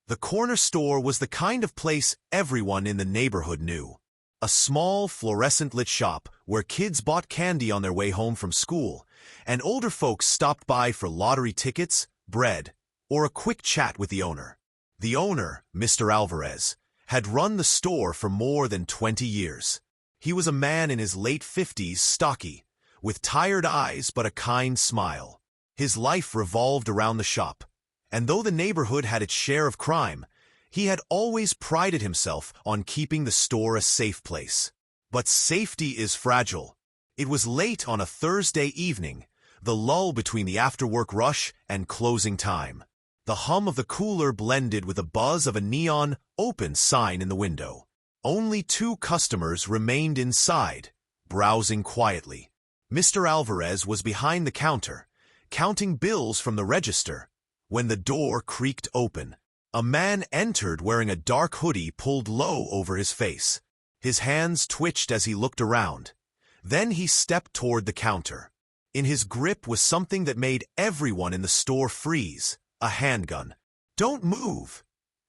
The corner store was the kind of place everyone in the neighborhood knew. A small, fluorescent-lit shop where kids bought candy on their way home from school, and older folks stopped by for lottery tickets, bread, or a quick chat with the owner. The owner, Mr. Alvarez, had run the store for more than 20 years. He was a man in his late 50s, stocky, with tired eyes but a kind smile. His life revolved around the shop, and though the neighborhood had its share of crime, he had always prided himself on keeping the store a safe place. But safety is fragile. It was late on a Thursday evening, the lull between the after-work rush and closing time. The hum of the cooler blended with the buzz of a neon open sign in the window. Only 2 customers remained inside, browsing quietly. Mr. Alvarez was behind the counter, counting bills from the register, when the door creaked open. A man entered wearing a dark hoodie pulled low over his face. His hands twitched as he looked around. Then he stepped toward the counter. In his grip was something that made everyone in the store freeze, a handgun. "Don't move,"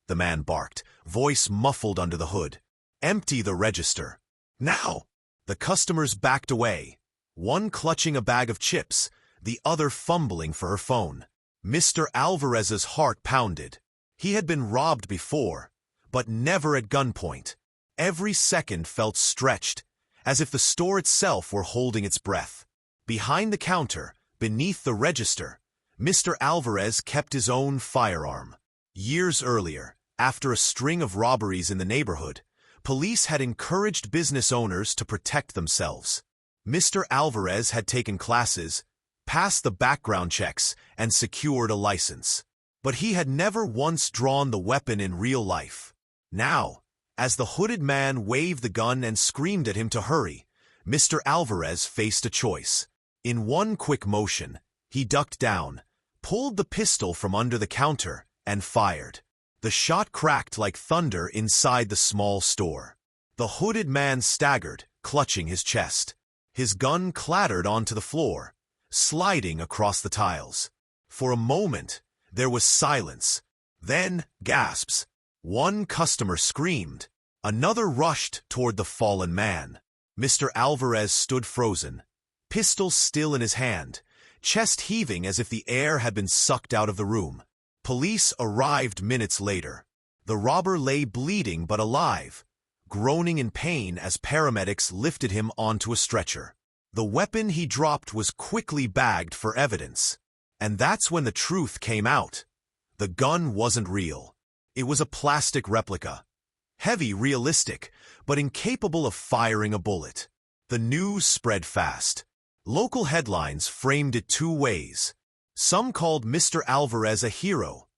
the man barked, voice muffled under the hood. "Empty the register. Now!" The customers backed away, one clutching a bag of chips, the other fumbling for her phone. Mr. Alvarez's heart pounded. He had been robbed before, but never at gunpoint. Every second felt stretched, as if the store itself were holding its breath. Behind the counter, beneath the register, Mr. Alvarez kept his own firearm. Years earlier, after a string of robberies in the neighborhood, police had encouraged business owners to protect themselves. Mr. Alvarez had taken classes, passed the background checks, and secured a license. But he had never once drawn the weapon in real life. Now, as the hooded man waved the gun and screamed at him to hurry, Mr. Alvarez faced a choice. In one quick motion, he ducked down, pulled the pistol from under the counter, and fired. The shot cracked like thunder inside the small store. The hooded man staggered, clutching his chest. His gun clattered onto the floor, sliding across the tiles. For a moment, there was silence. Then, gasps. One customer screamed. Another rushed toward the fallen man. Mr. Alvarez stood frozen, pistol still in his hand, chest heaving as if the air had been sucked out of the room. Police arrived minutes later. The robber lay bleeding but alive, groaning in pain as paramedics lifted him onto a stretcher. The weapon he dropped was quickly bagged for evidence. And that's when the truth came out. The gun wasn't real. It was a plastic replica. Heavy, realistic, but incapable of firing a bullet. The news spread fast. Local headlines framed it 2 ways. Some called Mr. Alvarez a hero,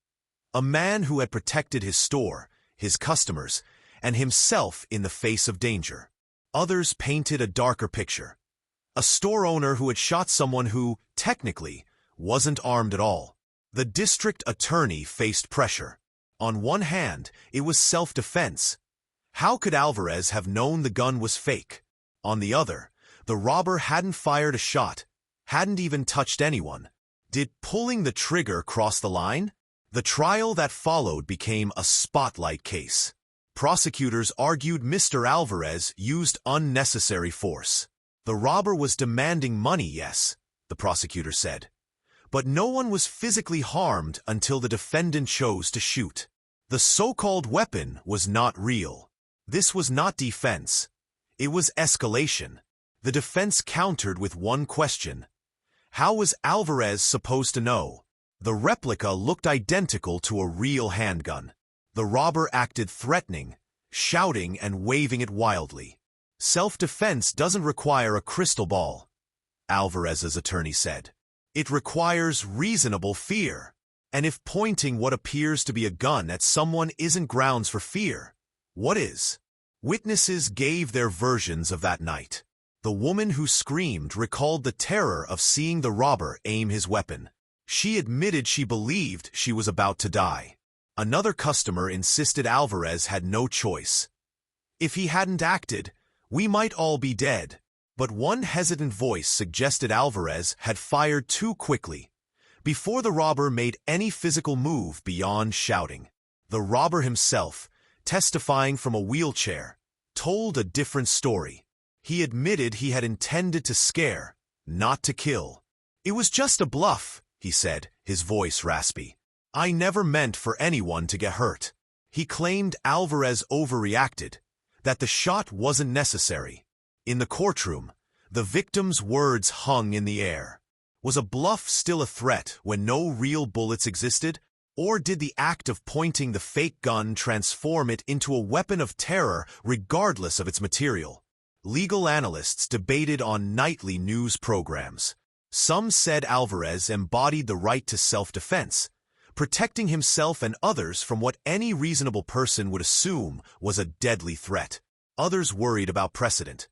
a man who had protected his store, his customers, and himself in the face of danger. Others painted a darker picture. A store owner who had shot someone who, technically, wasn't armed at all. The district attorney faced pressure. On one hand, it was self-defense. How could Alvarez have known the gun was fake? On the other, the robber hadn't fired a shot, hadn't even touched anyone. Did pulling the trigger cross the line? The trial that followed became a spotlight case. Prosecutors argued Mr. Alvarez used unnecessary force. The robber was demanding money, yes, the prosecutor said. But no one was physically harmed until the defendant chose to shoot. The so-called weapon was not real. This was not defense. It was escalation. The defense countered with one question. How was Alvarez supposed to know? The replica looked identical to a real handgun. The robber acted threatening, shouting and waving it wildly. Self-defense doesn't require a crystal ball, Alvarez's attorney said. It requires reasonable fear. And if pointing what appears to be a gun at someone isn't grounds for fear, what is? Witnesses gave their versions of that night. The woman who screamed recalled the terror of seeing the robber aim his weapon. She admitted she believed she was about to die. Another customer insisted Alvarez had no choice. If he hadn't acted, we might all be dead. But one hesitant voice suggested Alvarez had fired too quickly, before the robber made any physical move beyond shouting. The robber himself, testifying from a wheelchair, told a different story. He admitted he had intended to scare, not to kill. "It was just a bluff," he said, his voice raspy. "I never meant for anyone to get hurt." He claimed Alvarez overreacted, that the shot wasn't necessary. In the courtroom, the victim's words hung in the air. Was a bluff still a threat when no real bullets existed? Or did the act of pointing the fake gun transform it into a weapon of terror regardless of its material? Legal analysts debated on nightly news programs. Some said Alvarez embodied the right to self-defense, protecting himself and others from what any reasonable person would assume was a deadly threat. Others worried about precedent.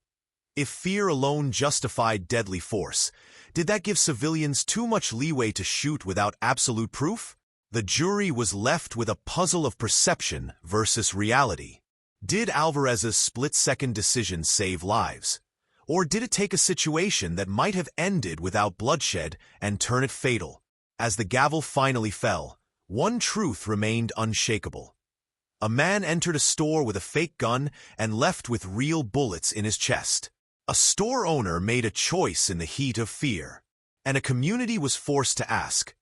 If fear alone justified deadly force, did that give civilians too much leeway to shoot without absolute proof? The jury was left with a puzzle of perception versus reality. Did Alvarez's split-second decision save lives? Or did it take a situation that might have ended without bloodshed and turn it fatal? As the gavel finally fell, one truth remained unshakable. A man entered a store with a fake gun and left with real bullets in his chest. A store owner made a choice in the heat of fear, and a community was forced to ask,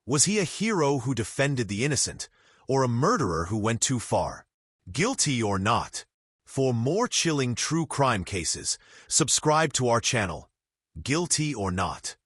was he a hero who defended the innocent, or a murderer who went too far? Guilty or not? For more chilling true crime cases, subscribe to our channel. Guilty or Not.